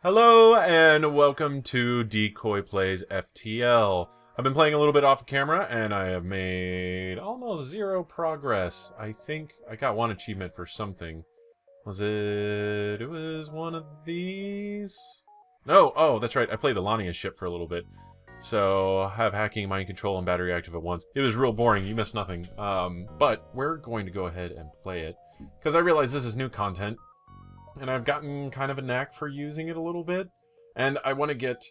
Hello and welcome to Decoy Plays FTL. I've been playing a little bit off camera and I have made almost zero progress. I think I got one achievement for something. Was it... It was one of these? No, oh, that's right. I played the Lania ship for a little bit. So, have hacking, mind control, and battery active at once. It was real boring. You missed nothing. But we're going to go ahead and play it. Because I realize this is new content. And I've gotten kind of a knack for using it a little bit. And I want to get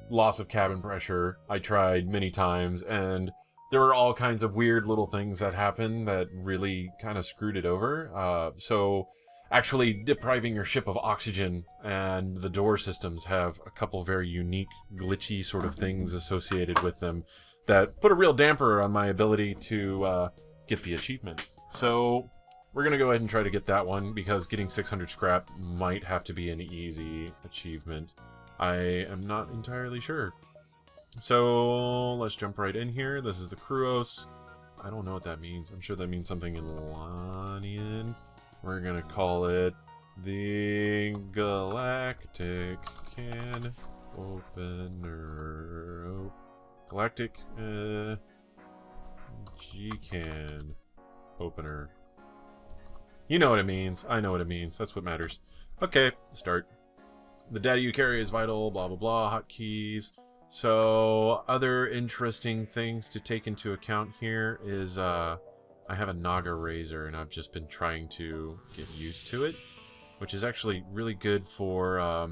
loss of cabin pressure. I tried many times, and there were all kinds of weird little things that happened that really kind of screwed it over. So actually depriving your ship of oxygen and the door systems have a couple very unique, glitchy sort of things associated with them that put a real damper on my ability to get the achievement. So we're going to go ahead and try to get that one, because getting 600 scrap might have to be an easy achievement. I am not entirely sure. So let's jump right in here. This is the Kruos. I don't know what that means. I'm sure that means something in Lanian. We're going to call it the Galactic Can Opener. Oh, Galactic G-Can Opener. You know what it means. I know what it means. That's what matters. Okay, start. The data you carry is vital, blah, blah, blah, hotkeys. So, other interesting things to take into account here is, I have a Naga razor, and I've just been trying to get used to it, which is actually really good for,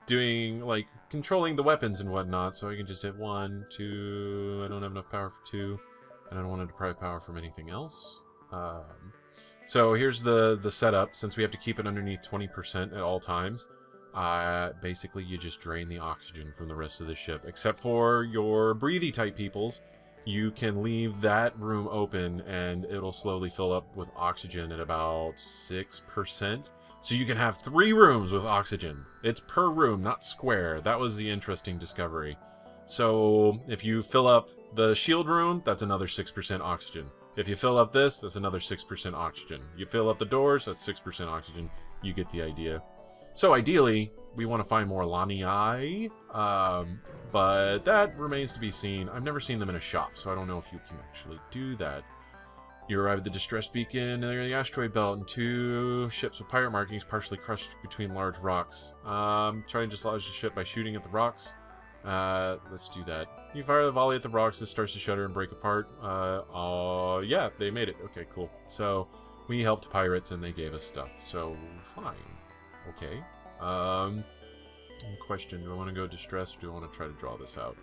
doing, like, controlling the weapons and whatnot, so I can just hit 1, 2, I don't have enough power for 2, and I don't want to deprive power from anything else. So here's the setup. Since we have to keep it underneath 20% at all times, basically you just drain the oxygen from the rest of the ship. Except for your breathy type peoples, you can leave that room open and it'll slowly fill up with oxygen at about 6%. So you can have 3 rooms with oxygen. It's per room, not square. That was the interesting discovery. So if you fill up the shield room, that's another 6% oxygen. If you fill up this, that's another 6% oxygen. You fill up the doors, that's 6% oxygen. You get the idea. So ideally, we want to find more Lanii, but that remains to be seen. I've never seen them in a shop, so I don't know if you can actually do that. You arrive at the distress beacon near the asteroid belt, and 2 ships with pirate markings partially crushed between large rocks. Try and dislodge the ship by shooting at the rocks. Let's do that. You fire the volley at the rocks, it starts to shudder and break apart. Yeah, they made it. Okay, cool. So, we helped pirates and they gave us stuff. So, fine. Okay. Question, do I want to go distress or do I want to try to draw this out?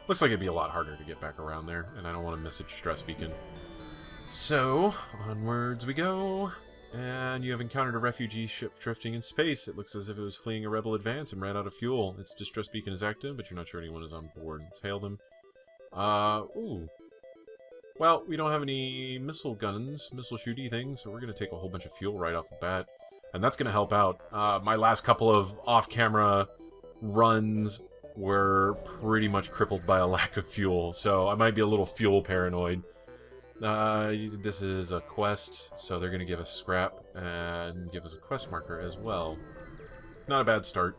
Looks like it'd be a lot harder to get back around there, and I don't want to miss a distress beacon. So, onwards we go. And you have encountered a refugee ship drifting in space. It looks as if it was fleeing a rebel advance and ran out of fuel. Its distress beacon is active, but you're not sure anyone is on board. Let's hail them. Ooh. Well, we don't have any missile guns, missile shooty things, so we're going to take a whole bunch of fuel right off the bat. And that's going to help out. My last couple of off-camera runs were pretty much crippled by a lack of fuel, so I might be a little fuel paranoid. This is a quest, so they're going to give us scrap and give us a quest marker as well. Not a bad start.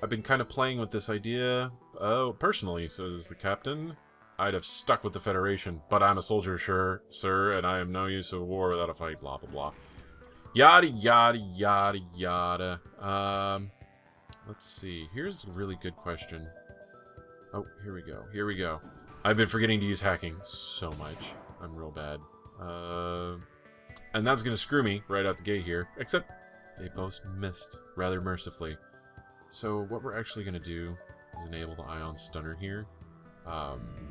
I've been kind of playing with this idea. Oh, personally, says the captain, I'd have stuck with the Federation, but I'm a soldier, sure, sir, and I am no use of war without a fight, blah, blah, blah. Yada, yada, yada, yada. Let's see. Here's a really good question. Oh, here we go. Here we go. I've been forgetting to use hacking so much. I'm real bad. And that's going to screw me right out the gate here. Except they both missed rather mercifully. So what we're actually going to do is enable the ion stunner here.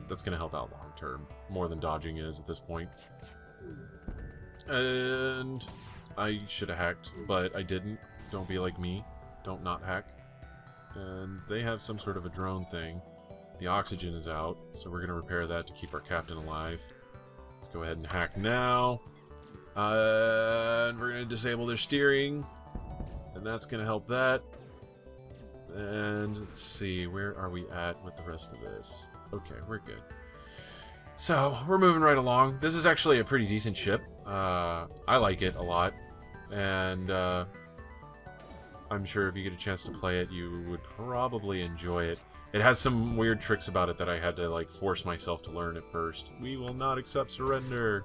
That's going to help out long term. More than dodging is at this point. And I should have hacked, but I didn't. Don't be like me. Don't not hack. And they have some sort of a drone thing. The oxygen is out, so we're going to repair that to keep our captain alive. Let's go ahead and hack now. And we're going to disable their steering. And that's going to help that. And let's see, where are we at with the rest of this? Okay, we're good. So, we're moving right along. This is actually a pretty decent ship. I like it a lot. And I'm sure if you get a chance to play it, you would probably enjoy it. It has some weird tricks about it that I had to, like, force myself to learn at first. We will not accept surrender.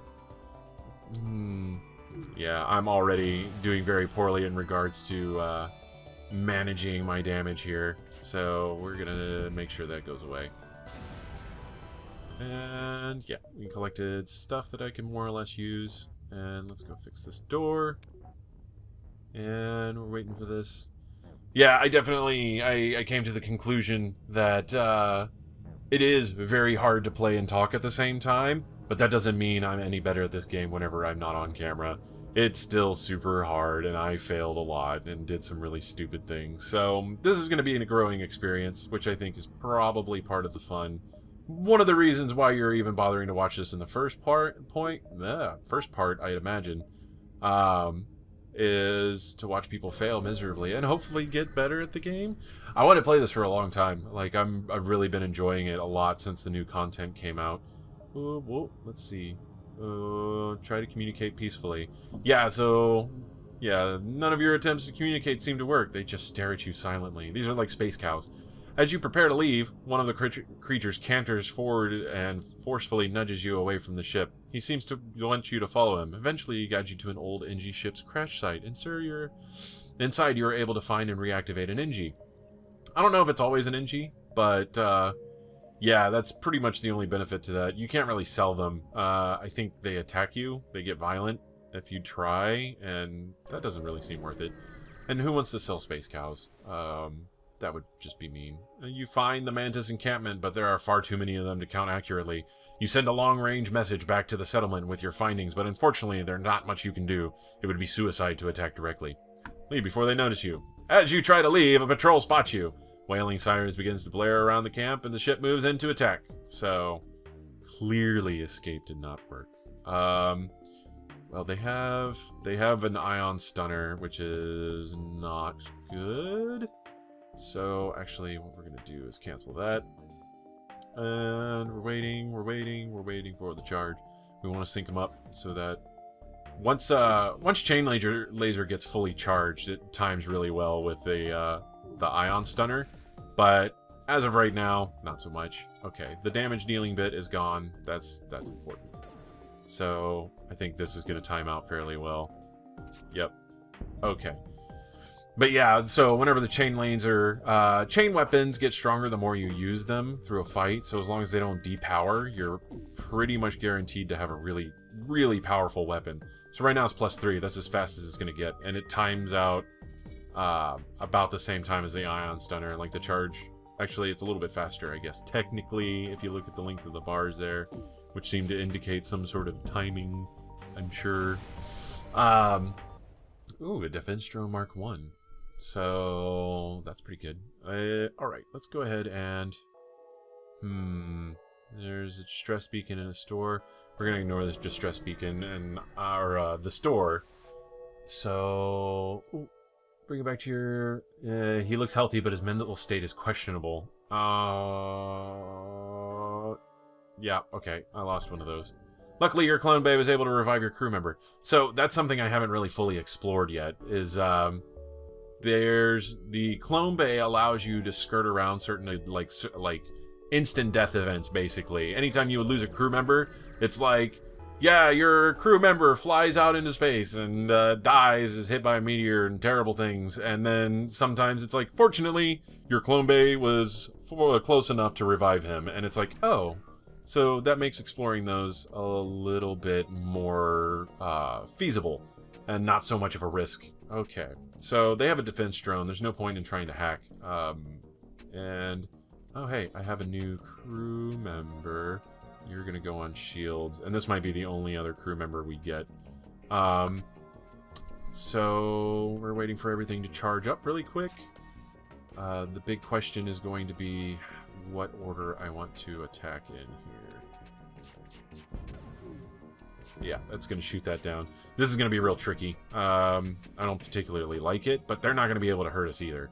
Yeah, I'm already doing very poorly in regards to managing my damage here. So we're gonna make sure that goes away. And yeah, we collected stuff that I can more or less use. And let's go fix this door. And we're waiting for this. Yeah, I definitely, I came to the conclusion that it is very hard to play and talk at the same time, but that doesn't mean I'm any better at this game whenever I'm not on camera. It's still super hard, and I failed a lot and did some really stupid things. So this is going to be a growing experience, which I think is probably part of the fun. One of the reasons why you're even bothering to watch this in the first part, I'd imagine, is to watch people fail miserably and hopefully get better at the game. I want to play this for a long time. Like, I've really been enjoying it a lot since the new content came out. Whoa, let's see. Try to communicate peacefully. Yeah, so yeah, none of your attempts to communicate seem to work. They just stare at you silently. These are like space cows. As you prepare to leave, one of the creatures canters forward and forcefully nudges you away from the ship. He seems to want you to follow him. Eventually, he guides you to an old NG ship's crash site. Inside, you are able to find and reactivate an NG. I don't know if it's always an NG, but yeah, that's pretty much the only benefit to that. You can't really sell them. I think they attack you. They get violent if you try, and that doesn't really seem worth it. And who wants to sell space cows? That would just be mean. You find the Mantis encampment, but there are far too many of them to count accurately. You send a long-range message back to the settlement with your findings, but unfortunately, there's not much you can do. It would be suicide to attack directly. Leave before they notice you. As you try to leave, a patrol spots you. Wailing sirens begins to blare around the camp, and the ship moves in to attack. So, clearly escape did not work. Well, they have an ion stunner, which is not good. So, actually, what we're going to do is cancel that. And we're waiting for the charge. We want to sync them up so that once chain laser gets fully charged, it times really well with the ion stunner. But as of right now, not so much. Okay, the damage dealing bit is gone. That's important. So, I think this is going to time out fairly well. Yep. Okay. But yeah, so whenever the chain lanes are... chain weapons get stronger the more you use them through a fight, so as long as they don't depower, you're pretty much guaranteed to have a really, really powerful weapon. So right now it's +3, that's as fast as it's going to get, and it times out about the same time as the ion stunner, like the charge... Actually, it's a little bit faster, I guess. Technically, if you look at the length of the bars there, which seem to indicate some sort of timing, I'm sure. Ooh, a Defense Drone Mark 1. So, that's pretty good. Alright, let's go ahead and... There's a distress beacon in a store. We're going to ignore this distress beacon and the store. So... Ooh, bring it back to your... he looks healthy, but his mental state is questionable. Yeah, okay. I lost one of those. Luckily, your clone bay was able to revive your crew member. So, that's something I haven't really fully explored yet, is... There's the clone bay allows you to skirt around certain like instant death events. Basically, anytime you would lose a crew member, it's like, yeah, your crew member flies out into space and dies, is hit by a meteor and terrible things. And then sometimes it's like, fortunately, your clone bay was close enough to revive him, and it's like, oh, so that makes exploring those a little bit more feasible and not so much of a risk. Okay, so they have a defense drone. There's no point in trying to hack. And, oh hey, I have a new crew member. You're gonna go on shields, and this might be the only other crew member we get. So we're waiting for everything to charge up really quick. The big question is going to be what order I want to attack in here. Yeah, that's going to shoot that down. This is going to be real tricky. I don't particularly like it, but they're not going to be able to hurt us either.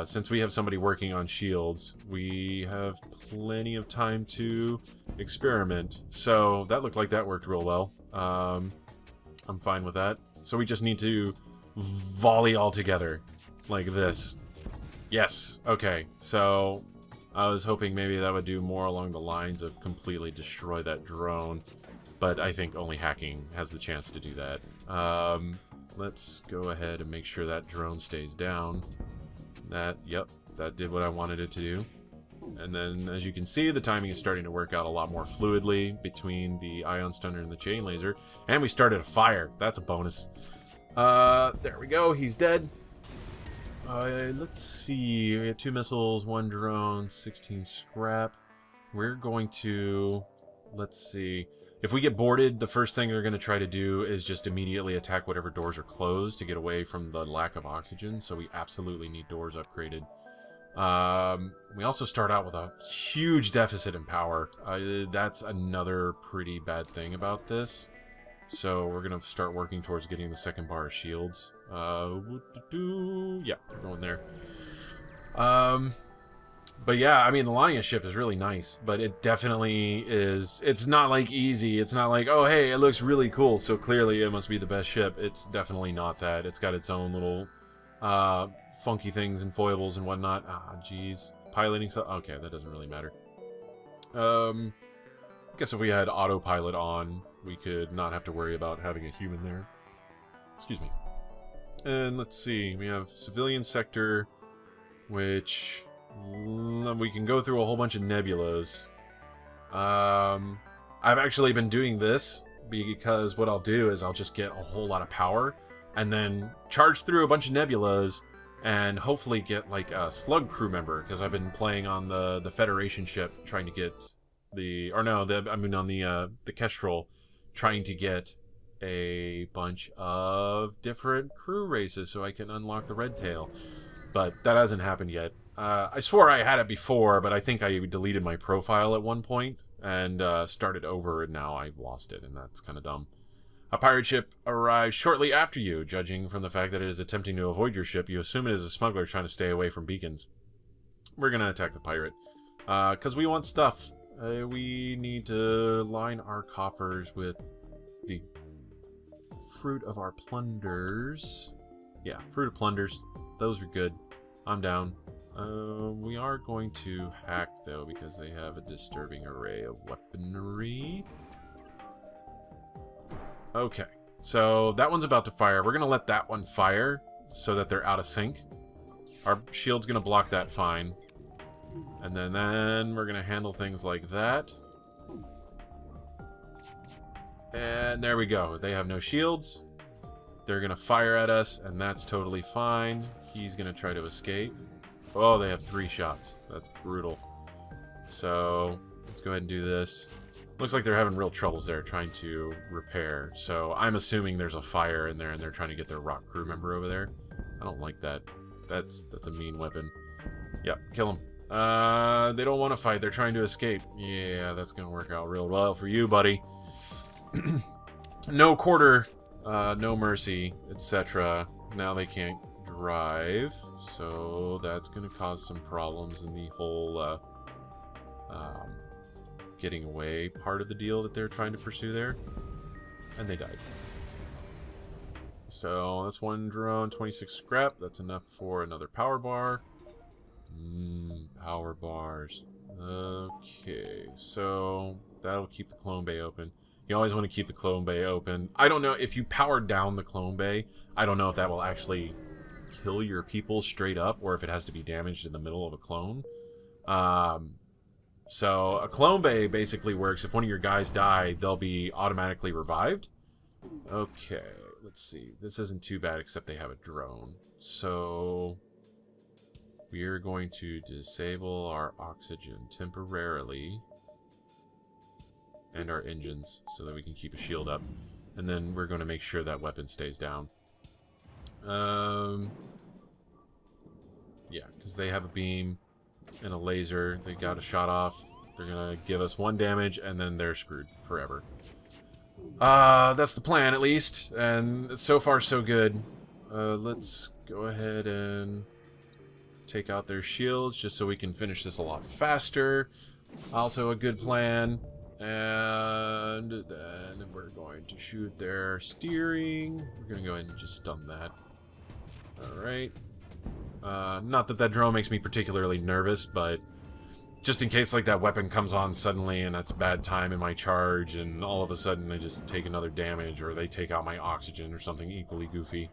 Since we have somebody working on shields, we have plenty of time to experiment. So that looked like that worked real well. I'm fine with that. So we just need to volley all together. like this. Yes. Okay. So I was hoping maybe that would do more along the lines of completely destroy that drone, but I think only hacking has the chance to do that. Let's go ahead and make sure that drone stays down. Yep, that did what I wanted it to do. And then, as you can see, the timing is starting to work out a lot more fluidly between the ion stunner and the chain laser. And we started a fire. That's a bonus. There we go. He's dead. Let's see. We had 2 missiles, 1 drone, 16 scrap. We're going to... Let's see. If we get boarded, the first thing they're going to try to do is just immediately attack whatever doors are closed to get away from the lack of oxygen, so we absolutely need doors upgraded. We also start out with a huge deficit in power. That's another pretty bad thing about this. So we're going to start working towards getting the second bar of shields. Yeah, we're going there. But yeah, I mean, the Lania ship is really nice, but it definitely is... It's not, like, easy. It's not like, oh, hey, it looks really cool, so clearly it must be the best ship. It's definitely not that. It's got its own little funky things and foibles and whatnot. Ah, jeez. Piloting stuff... Okay, that doesn't really matter. I guess if we had autopilot on, we could not have to worry about having a human there. Excuse me. And let's see. We have civilian sector, which... we can go through a whole bunch of nebulas. I've actually been doing this because what I'll do is I'll just get a whole lot of power and then charge through a bunch of nebulas and hopefully get like a slug crew member, because I've been playing on the Federation ship trying to get the... Or no, I mean on the Kestrel, trying to get a bunch of different crew races so I can unlock the Red Tail. But that hasn't happened yet. I swore I had it before, but I think I deleted my profile at one point and started over, and now I've lost it, and that's kind of dumb. A pirate ship arrives shortly after you. Judging from the fact that it is attempting to avoid your ship, you assume it is a smuggler trying to stay away from beacons. We're going to attack the pirate, because we want stuff. We need to line our coffers with the fruit of our plunders. Yeah, fruit of plunders. Those are good. I'm down. We are going to hack, though, because they have a disturbing array of weaponry. Okay, so that one's about to fire. We're going to let that one fire so that they're out of sync. Our shield's going to block that fine. And then we're going to handle things like that. And there we go. They have no shields. They're going to fire at us, and that's totally fine. He's going to try to escape. Oh, they have 3 shots. That's brutal. So, let's go ahead and do this. Looks like they're having real troubles there trying to repair. So, I'm assuming there's a fire in there and they're trying to get their rock crew member over there. I don't like that. That's a mean weapon. Yep, kill them. They don't want to fight. They're trying to escape. Yeah, that's going to work out real well for you, buddy. No quarter, no mercy, etc. Now they can't drive, so that's going to cause some problems in the whole getting away part of the deal that they're trying to pursue there. And they died. So that's 1 drone, 26 scrap. That's enough for another power bar. Power bars. Okay, so that'll keep the clone bay open. You always want to keep the clone bay open. I don't know if you power down the clone bay. I don't know if that will actually kill your people straight up, or if it has to be damaged in the middle of a clone. So a clone bay basically works. If one of your guys die, they'll be automatically revived. Okay, let's see. This isn't too bad, except they have a drone. So we are going to disable our oxygen temporarily and our engines so that we can keep a shield up. And then we're going to make sure that weapon stays down. Yeah, because they have a beam and a laser. They got a shot off. They're going to give us 1 damage, and then they're screwed forever. That's the plan, at least. And so far, so good. Let's go ahead and take out their shields, just so we can finish this a lot faster. Also a good plan. And then we're going to shoot their steering. We're going to go ahead and just stun that. Alright. Not that that drone makes me particularly nervous, but just in case like that weapon comes on suddenly and that's a bad time in my charge and all of a sudden I just take another damage or they take out my oxygen or something equally goofy.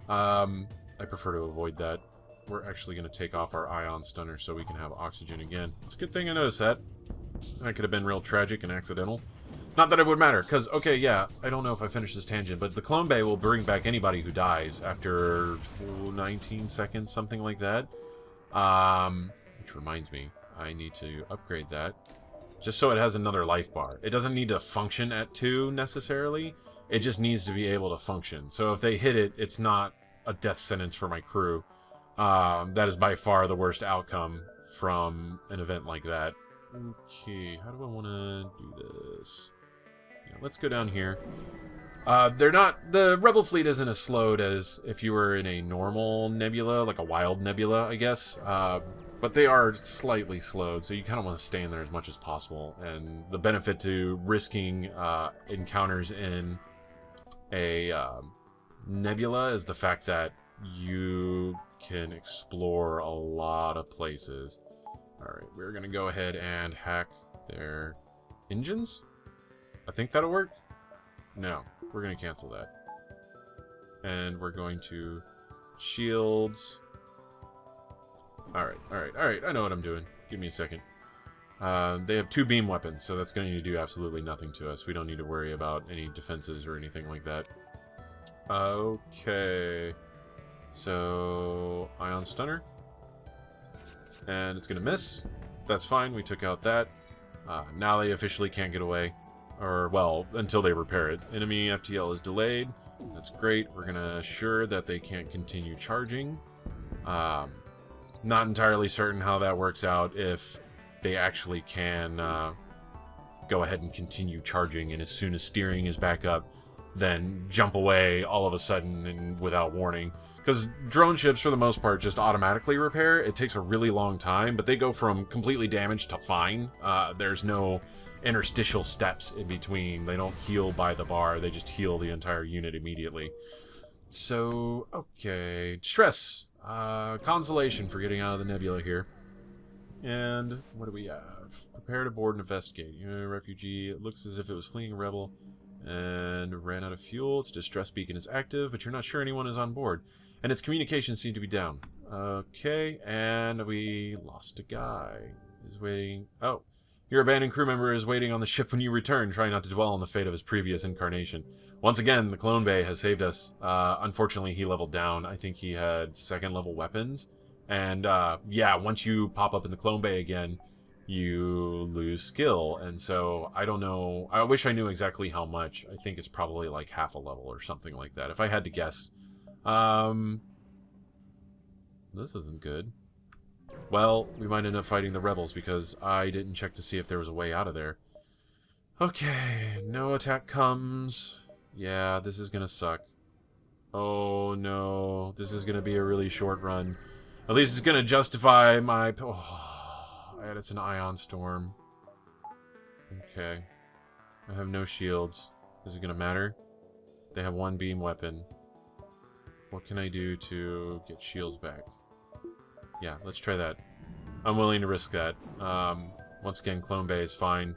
I prefer to avoid that. We're actually going to take off our ion stunner so we can have oxygen again. It's a good thing I noticed that. That could have been real tragic and accidental. Not that it would matter, because, okay, yeah, I don't know if I finished this tangent, but the clone bay will bring back anybody who dies after 19 seconds, something like that. Which reminds me, I need to upgrade that, just so it has another life bar. It doesn't need to function at 2, necessarily. It just needs to be able to function. So if they hit it, it's not a death sentence for my crew. That is by far the worst outcome from an event like that. Okay, how do I want to do this? Yeah, let's go down here. The Rebel fleet isn't as slowed as if you were in a normal nebula, like a wild nebula, I guess. But they are slightly slowed, so you kind of want to stay in there as much as possible. And the benefit to risking encounters in a nebula is the fact that you can explore a lot of places. Alright, we're going to go ahead and hack their engines. I think that'll work. No, we're going to cancel that. And we're going to shields. Alright, I know what I'm doing. Give me a second. They have 2 beam weapons, so that's going to do absolutely nothing to us. We don't need to worry about any defenses or anything like that. Okay. So, ion stunner. And it's going to miss. That's fine, we took out that. Now they officially can't get away. Or, well, until they repair it. Enemy FTL is delayed. That's great. We're going to assure that they can't continue charging. Not entirely certain how that works out if they actually can go ahead and continue charging, and as soon as steering is back up, then jump away all of a sudden and without warning. Because drone ships, for the most part, just automatically repair. It takes a really long time, but they go from completely damaged to fine. There's no interstitial steps in between. They don't heal by the bar. They just heal the entire unit immediately. So, okay. Stress. Consolation for getting out of the nebula here. And what do we have? Prepare to board and investigate. You're a refugee. It looks as if it was fleeing a rebel and ran out of fuel. Its distress beacon is active, but you're not sure anyone is on board. And its communications seem to be down. Okay, and we lost a guy. He's waiting. Oh, your abandoned crew member is waiting on the ship when you return, trying not to dwell on the fate of his previous incarnation. Once again, the clone bay has saved us. Unfortunately, he leveled down. I think he had 2nd level weapons. And yeah, once you pop up in the clone bay again, you lose skill. And so, I don't know. I wish I knew exactly how much. I think it's probably like half a level or something like that, if I had to guess. This isn't good. Well, we might end up fighting the rebels because I didn't check to see if there was a way out of there. Okay, no attack comes. Yeah, this is gonna suck. Oh no, this is gonna be a really short run. At least it's gonna justify my... Oh, and it's an ion storm. Okay. I have no shields. Is it gonna matter? They have 1 beam weapon. What can I do to get shields back? Yeah, let's try that. I'm willing to risk that. Once again, clone bay is fine.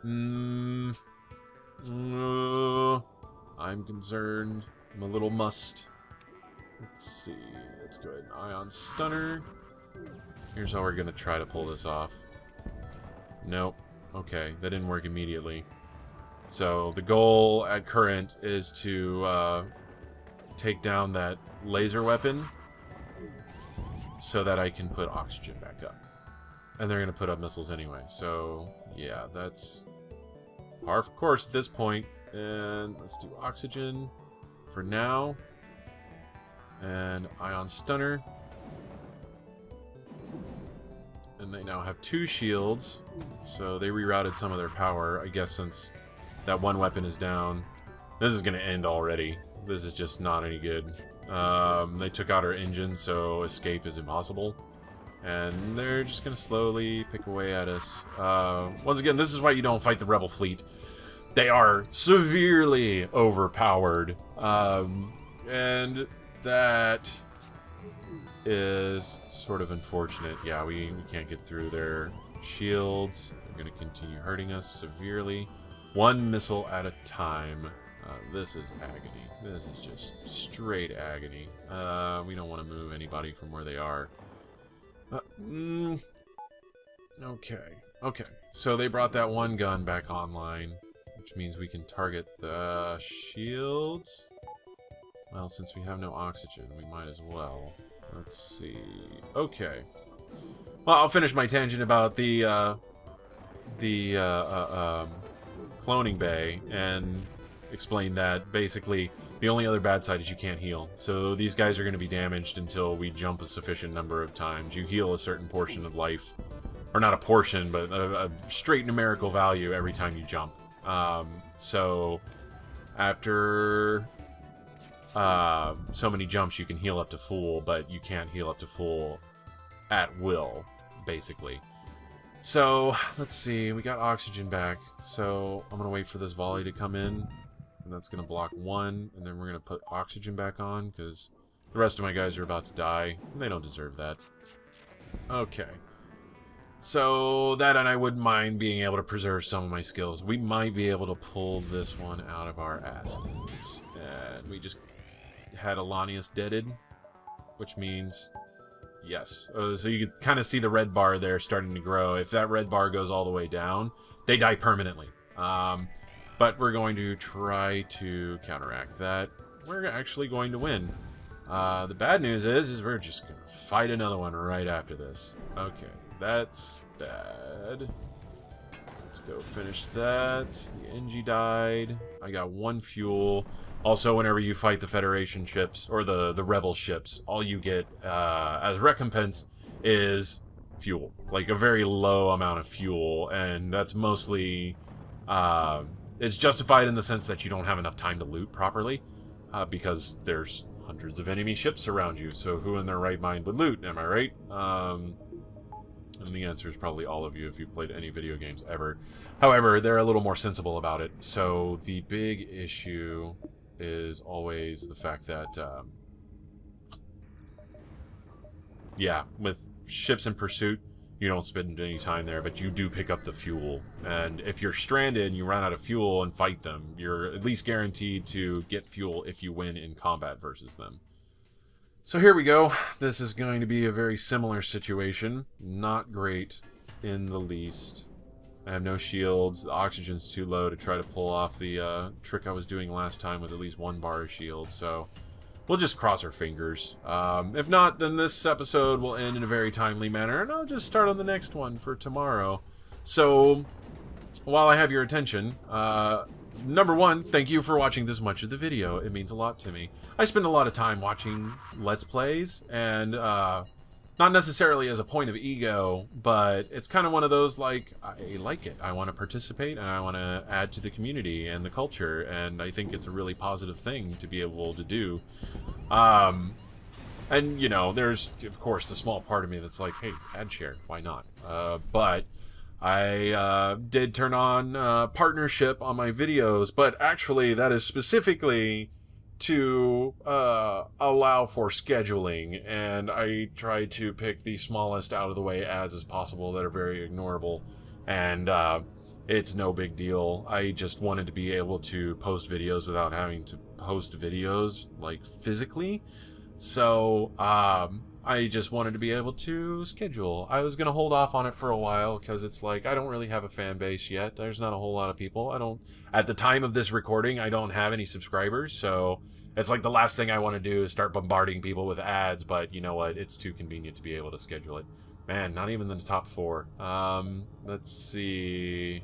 I'm concerned. I'm a little must. Let's see. Let's go ahead and ion stunner. Here's how we're gonna try to pull this off. Nope. Okay, that didn't work immediately. So the goal at current is to take down that laser weapon so that I can put oxygen back up. And they're going to put up missiles anyway. So, yeah, that's par for course at this point. And let's do oxygen for now. And ion stunner. And they now have 2 shields. So they rerouted some of their power, I guess, since that 1 weapon is down. This is going to end already. This is just not any good. They took out our engine, so escape is impossible. And they're just going to slowly pick away at us. Once again, this is why you don't fight the Rebel fleet. They are severely overpowered. And that is sort of unfortunate. Yeah, we can't get through their shields. They're going to continue hurting us severely. One missile at a time. This is agony. This is just straight agony. We don't want to move anybody from where they are. Okay. So they brought that one gun back online, which means we can target the shields. Well, since we have no oxygen, we might as well. Let's see. Okay. Well, I'll finish my tangent about the cloning bay and explain that basically the only other bad side is you can't heal. So these guys are going to be damaged until we jump a sufficient number of times. You heal a certain portion of life. Or not a portion, but a straight numerical value every time you jump. So after so many jumps, you can heal up to full, but you can't heal up to full at will, basically. So let's see, we got oxygen back. So I'm gonna wait for this volley to come in, and that's gonna block one, and then we're gonna put oxygen back on because the rest of my guys are about to die, and they don't deserve that. Okay. So, that and I wouldn't mind being able to preserve some of my skills. We might be able to pull this one out of our asses. And we just had Alanius deaded, which means, yes. So you can kind of see the red bar there starting to grow. If that red bar goes all the way down, they die permanently. But we're going to try to counteract that. We're actually going to win. The bad news is we're just going to fight another one right after this. Okay. That's bad. Let's go finish that. The NG died. I got one fuel. Also, whenever you fight the Federation ships, or the Rebel ships, all you get as recompense is fuel. Like a very low amount of fuel, and that's mostly... it's justified in the sense that you don't have enough time to loot properly, because there's hundreds of enemy ships around you, so who in their right mind would loot, am I right? And the answer is probably all of you if you've played any video games ever. However, they're a little more sensible about it. So the big issue is always the fact that, yeah, with ships in pursuit, you don't spend any time there, but you do pick up the fuel. And if you're stranded and you run out of fuel and fight them, you're at least guaranteed to get fuel if you win in combat versus them. So here we go. This is going to be a very similar situation. Not great in the least. I have no shields. The oxygen's too low to try to pull off the trick I was doing last time with at least one bar of shield. So we'll just cross our fingers. If not, then this episode will end in a very timely manner, and I'll just start on the next one for tomorrow. So while I have your attention, number one, thank you for watching this much of the video. It means a lot to me. I spend a lot of time watching Let's Plays, and not necessarily as a point of ego, but it's kind of one of those, like, I like it. I want to participate, and I want to add to the community and the culture, and I think it's a really positive thing to be able to do. And, you know, there's, of course, the small part of me that's like, hey, ad share, why not? But I did turn on partnership on my videos, but actually that is specifically to allow for scheduling, and I try to pick the smallest out of the way ads as possible that are very ignorable, and it's no big deal. I just wanted to be able to post videos without having to post videos like physically, so I just wanted to be able to schedule. I was gonna hold off on it for a while because it's like I don't really have a fan base yet. There's not a whole lot of people. At the time of this recording, I don't have any subscribers, so it's like the last thing I want to do is start bombarding people with ads, but you know what? It's too convenient to be able to schedule it. Man, not even in the top 4. Let's see.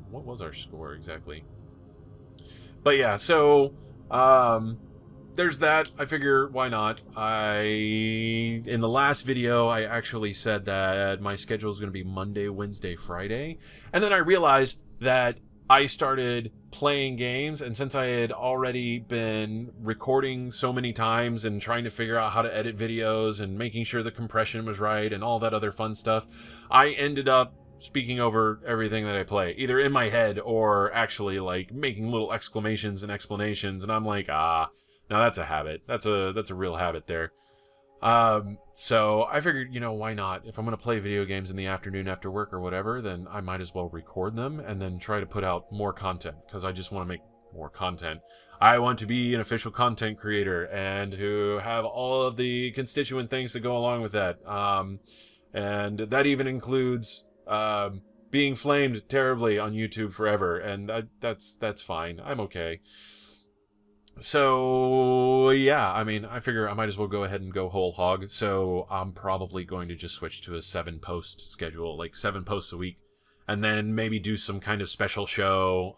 What was our score exactly? But yeah, so there's that. I figure, why not? In the last video, I actually said that my schedule is going to be Monday, Wednesday, Friday. And then I realized that I started playing games, and since I had already been recording so many times and trying to figure out how to edit videos and making sure the compression was right and all that other fun stuff, I ended up speaking over everything that I play, either in my head or actually like making little exclamations and explanations, and I'm like, now that's a habit. That's a real habit there. So I figured, why not? If I'm going to play video games in the afternoon after work or whatever, then I might as well record them and then try to put out more content, because I just want to make more content. I want to be an official content creator and to have all of the constituent things that go along with that. And that even includes being flamed terribly on YouTube forever, and that's fine. I'm okay. So yeah, I mean, I figure I might as well go ahead and go whole hog. So I'm probably going to just switch to a 7-post schedule, like 7 posts a week, and then maybe do some kind of special show.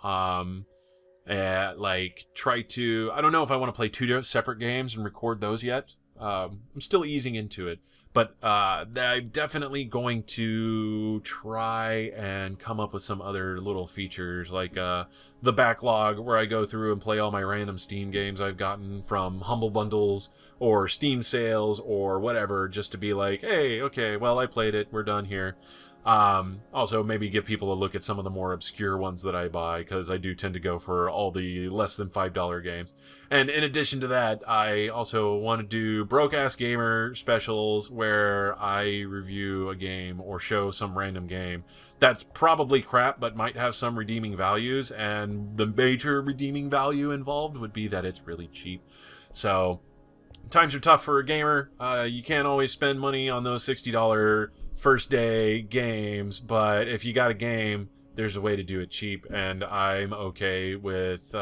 Like try to. I don't know if I want to play 2 separate games and record those yet. I'm still easing into it, but I'm definitely going to try and come up with some other little features, like the backlog, where I go through and play all my random Steam games I've gotten from Humble Bundles or Steam sales or whatever, just to be like, hey, okay, well, I played it, we're done here. Also, maybe give people a look at some of the more obscure ones that I buy, because I do tend to go for all the less than $5 games. And in addition to that, I also want to do Broke Ass Gamer specials, where I review a game or show some random game that's probably crap but might have some redeeming values, and the major redeeming value involved would be that it's really cheap. So times are tough for a gamer. You can't always spend money on those $60 first day games, but if you got a game, there's a way to do it cheap, and I'm okay with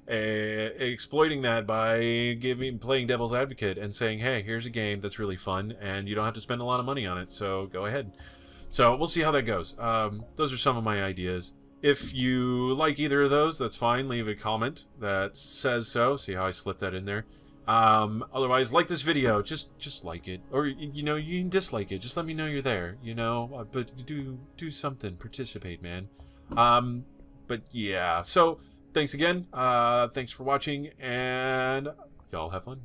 exploiting that by playing devil's advocate and saying, hey, here's a game that's really fun and you don't have to spend a lot of money on it, so go ahead. So we'll see how that goes. Those are some of my ideas. If you like either of those, that's fine. Leave a comment that says so. See how I slipped that in there. Otherwise, like this video, just like it, or you can dislike it, just let me know you're there, but do something, participate, man. But yeah, so thanks again, thanks for watching, and y'all have fun.